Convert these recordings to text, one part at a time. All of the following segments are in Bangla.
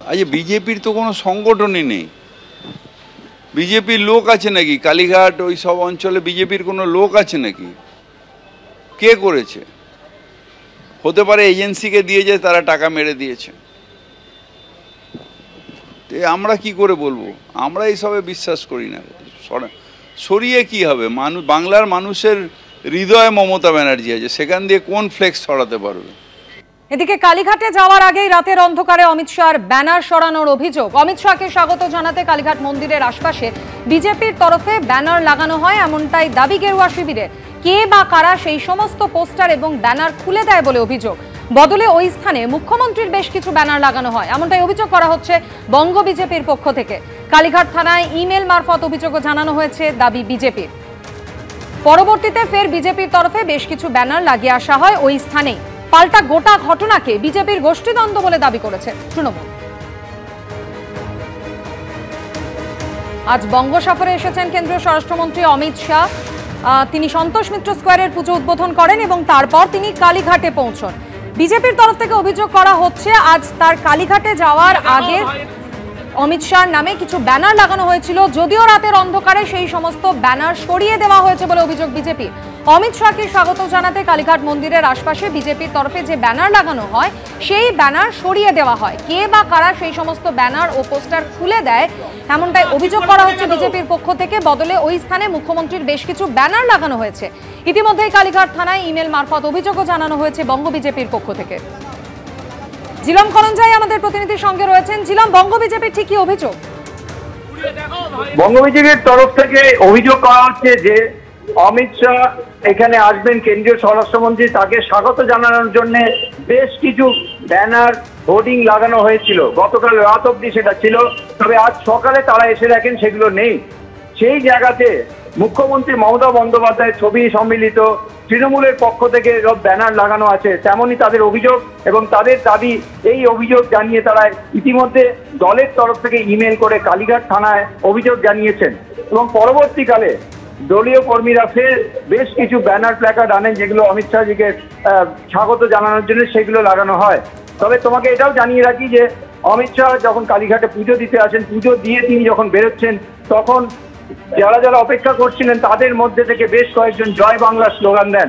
আচ্ছা, বিজেপির তো কোনো সংগঠনই নেই। বিজেপির লোক আছে নাকি? কালীঘাট ওই সব অঞ্চলে বিজেপির কোনো লোক আছে নাকি? কে করেছে? হতে পারে এজেন্সিকে দিয়েছে, তারা টাকা মেরে দিয়েছে। আমরা কি করে বলবো? আমরা এইসবে বিশ্বাস করি না। সরিয়ে কি হবে? বাংলার মানুষের হৃদয়ে মমতা ব্যানার্জি আছে, সেখান দিয়ে কোন ফ্লেক্স ছড়াতে পারবে? এদিকে কালীঘাটে যাওয়ার আগেই রাতের অন্ধকারে অমিত শাহর ব্যানার সরানোর অভিযোগ। অমিত শাহকে স্বাগত জানাতে কালীঘাট মন্দিরের আশপাশে বিজেপির তরফে ব্যানার লাগানো হয়, এমনটাই দাবি গেরুয়া শিবিরের। কে বা কারা সেই সমস্ত পোস্টার এবং ব্যানার খুলে দেয় বলে অভিযোগ। বদলে ওই স্থানে মুখ্যমন্ত্রীর বেশ কিছু ব্যানার লাগানো হয়, এমনটাই অভিযোগ করা হচ্ছে বঙ্গ বিজেপির পক্ষ থেকে। কালীঘাট থানায় ইমেল মারফত অভিযোগও জানানো হয়েছে, দাবি বিজেপির। পরবর্তীতে ফের বিজেপির তরফে বেশ কিছু ব্যানার লাগিয়ে আসা হয় ওই স্থানেই। পাল্টা গোটা ঘটনাকে বিজেপির গোষ্ঠীদ্বন্দ্ব বলে দাবি করেছে তৃণমূল। আজ বঙ্গ সফরে এসেছেন কেন্দ্রীয় স্বরাষ্ট্রমন্ত্রী অমিত শাহ। তিনি সন্তোষ মিত্র স্কোয়ারের পুজো উদ্বোধন করেন এবং তারপর তিনি কালীঘাটে পৌঁছন। বিজেপির তরফ থেকে অভিযোগ করা হচ্ছে আজ তার কালীঘাটে যাওয়ার আগে অমিত শাহর নামে কিছু ব্যানার লাগানো হয়েছিল, যদিও রাতের অন্ধকারে সেই সমস্ত ব্যানার সরিয়ে দেওয়া হয়েছে বলে অভিযোগ বিজেপির। অমিত শাহকে স্বাগত জানাতে কালীঘাট মন্দিরের আশপাশে বিজেপির তরফে যে ব্যানার লাগানো হয় সেই ব্যানার সরিয়ে দেওয়া হয়। কে বা কারা সেই সমস্ত ব্যানার ও পোস্টার খুলে দেয়, এমনটাই অভিযোগ করা হচ্ছে বিজেপির পক্ষ থেকে। বদলে ওই স্থানে মুখ্যমন্ত্রীর বেশ কিছু ব্যানার লাগানো হয়েছে। ইতিমধ্যেই কালীঘাট থানায় ইমেল মারফত অভিযোগও জানানো হয়েছে বঙ্গ বিজেপির পক্ষ থেকে। জিলম করঞ্জাই আমাদের প্রতিনিধির সঙ্গে রয়েছেন। জিলম, বঙ্গ বিজেপির ঠিক কি অভিযোগ? বঙ্গ বিজেপির তরফ থেকে অভিযোগ করা হচ্ছে যে অমিত শাহ এখানে আসবেন, কেন্দ্রীয় স্বরাষ্ট্রমন্ত্রী, তাকে স্বাগত জানানোর জন্য বেশ কিছু ব্যানার হোর্ডিং লাগানো হয়েছিল। গতকাল রাত অব্দি সেটা ছিল, তবে আজ সকালে তারা এসে দেখেন সেগুলো নেই। সেই জায়গাতে মুখ্যমন্ত্রী মমতা বন্দ্যোপাধ্যায়ের ছবি সম্মিলিত তৃণমূলের পক্ষ থেকে সব ব্যানার লাগানো আছে, তেমনই তাদের অভিযোগ এবং তাদের দাবি। এই অভিযোগ জানিয়ে তারা ইতিমধ্যে দলের তরফ থেকে ইমেল করে কালীঘাট থানায় অভিযোগ জানিয়েছেন এবং পরবর্তীকালে দলীয় কর্মীরা ফের বেশ কিছু ব্যানার প্ল্যাকার্ড আনেন, যেগুলো অমিত শাহজিকে স্বাগত জানানোর জন্য সেগুলো লাগানো হয়। তবে তোমাকে এটাও জানিয়ে রাখি যে অমিত শাহ যখন কালীঘাটে পুজো দিতে আসেন, পুজো দিয়ে তিনি যখন বেরোচ্ছেন, তখন যারা যারা অপেক্ষা করছিলেন তাদের মধ্যে থেকে বেশ কয়েকজন জয় বাংলা স্লোগান দেন।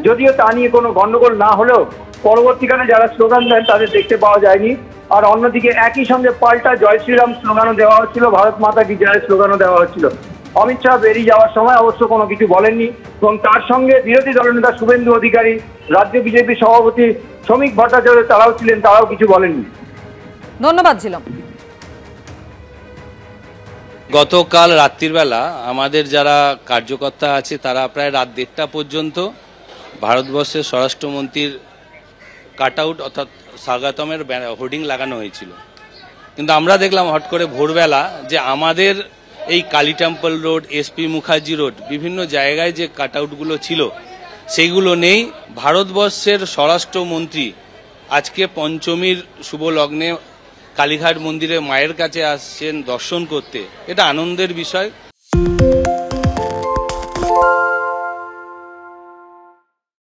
যদিও তা নিয়ে কোনো গন্ডগোল না হলেও পরবর্তীকালে যারা স্লোগান দেন তাদের দেখতে পাওয়া যায়নি। আর অন্যদিকে একই সঙ্গে পাল্টা জয় শ্রীরাম স্লোগানও দেওয়া হচ্ছিল, ভারত মাতা কি জয় স্লোগানও দেওয়া হচ্ছিল। অমিত শাহ বেরিয়ে যাওয়ার সময় অবশ্য কোনো কিছু বলেননি এবং তার সঙ্গে বিরোধী দলনেতা শুভেন্দু অধিকারী, রাজ্য বিজেপি সভাপতি শ্রমিক ভট্টাচার্য তারাও ছিলেন, তারাও কিছু বলেননি। ধন্যবাদ ছিলাম। গতকাল রাত্রির বেলা আমাদের যারা কার্যকর্তা আছে তারা প্রায় রাত 1টা পর্যন্ত ভারতবর্ষের স্বরাষ্ট্রমন্ত্রীর কাট আউট অর্থাৎ স্বাগতমের হোর্ডিং লাগানো হয়েছিল। কিন্তু আমরা দেখলাম হট করে ভোরবেলা যে আমাদের এই Kali temple road, SP Mukherjee road, বিভিন্ন জায়গায় যে কাট আউটগুলো ছিল সেইগুলো নেই। ভারতবর্ষের স্বরাষ্ট্রমন্ত্রী আজকে পঞ্চমীর শুভ লগ্নে কালীঘাট মন্দিরে মায়ের কাছে আসছেন দর্শন করতে, এটা আনন্দের বিষয়।